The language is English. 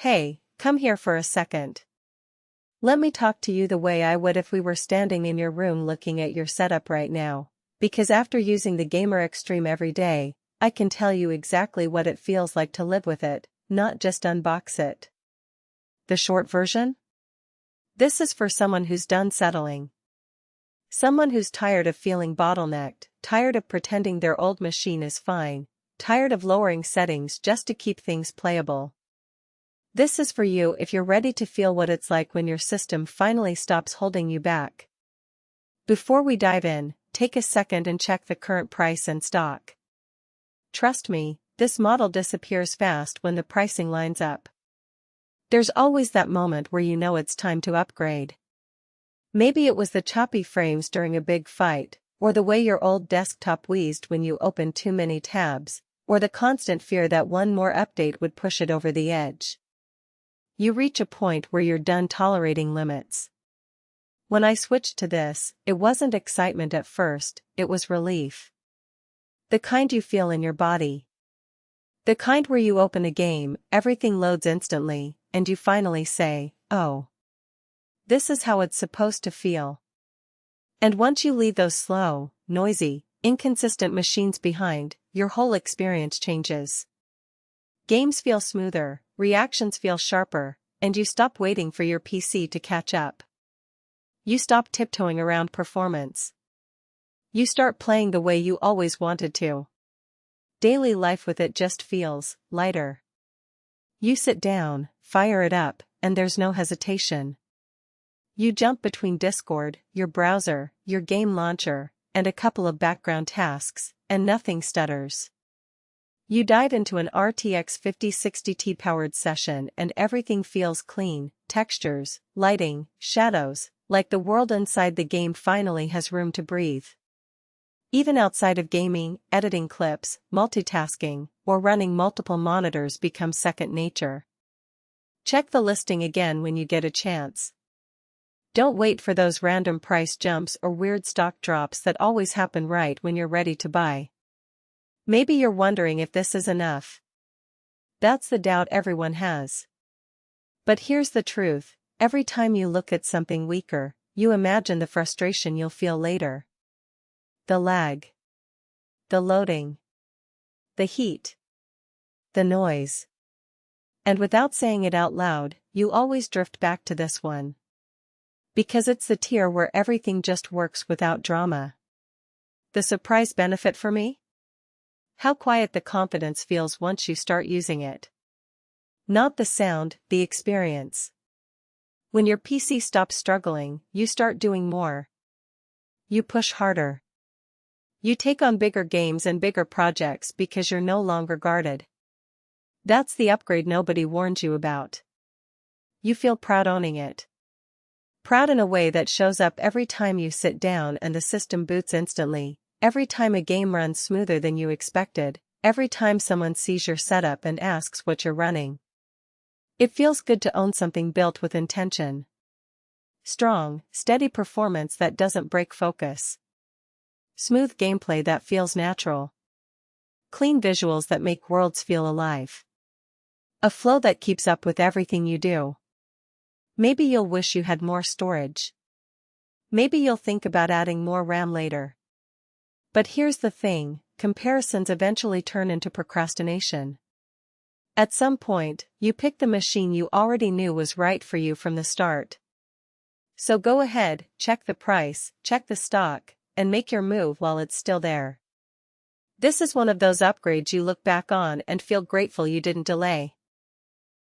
Hey, come here for a second. Let me talk to you the way I would if we were standing in your room looking at your setup right now. Because after using the Gamer Xtreme every day, I can tell you exactly what it feels like to live with it, not just unbox it. The short version? This is for someone who's done settling. Someone who's tired of feeling bottlenecked, tired of pretending their old machine is fine, tired of lowering settings just to keep things playable. This is for you if you're ready to feel what it's like when your system finally stops holding you back. Before we dive in, take a second and check the current price and stock. Trust me, this model disappears fast when the pricing lines up. There's always that moment where you know it's time to upgrade. Maybe it was the choppy frames during a big fight, or the way your old desktop wheezed when you opened too many tabs, or the constant fear that one more update would push it over the edge. You reach a point where you're done tolerating limits. When I switched to this, it wasn't excitement at first, it was relief. The kind you feel in your body. The kind where you open a game, everything loads instantly, and you finally say, "Oh. This is how it's supposed to feel." And once you leave those slow, noisy, inconsistent machines behind, your whole experience changes. Games feel smoother, reactions feel sharper, and you stop waiting for your PC to catch up. You stop tiptoeing around performance. You start playing the way you always wanted to. Daily life with it just feels lighter. You sit down, fire it up, and there's no hesitation. You jump between Discord, your browser, your game launcher, and a couple of background tasks, and nothing stutters. You dive into an RTX 5060 powered session and everything feels clean, textures, lighting, shadows, like the world inside the game finally has room to breathe. Even outside of gaming, editing clips, multitasking, or running multiple monitors becomes second nature. Check the listing again when you get a chance. Don't wait for those random price jumps or weird stock drops that always happen right when you're ready to buy. Maybe you're wondering if this is enough. That's the doubt everyone has. But here's the truth, every time you look at something weaker, you imagine the frustration you'll feel later. The lag. The loading. The heat. The noise. And without saying it out loud, you always drift back to this one. Because it's the tier where everything just works without drama. The surprise benefit for me? How quiet the confidence feels once you start using it. Not the sound, the experience. When your PC stops struggling, you start doing more. You push harder. You take on bigger games and bigger projects because you're no longer guarded. That's the upgrade nobody warned you about. You feel proud owning it. Proud in a way that shows up every time you sit down and the system boots instantly. Every time a game runs smoother than you expected, every time someone sees your setup and asks what you're running. It feels good to own something built with intention. Strong, steady performance that doesn't break focus. Smooth gameplay that feels natural. Clean visuals that make worlds feel alive. A flow that keeps up with everything you do. Maybe you'll wish you had more storage. Maybe you'll think about adding more RAM later. But here's the thing, comparisons eventually turn into procrastination. At some point, you pick the machine you already knew was right for you from the start. So go ahead, check the price, check the stock, and make your move while it's still there. This is one of those upgrades you look back on and feel grateful you didn't delay.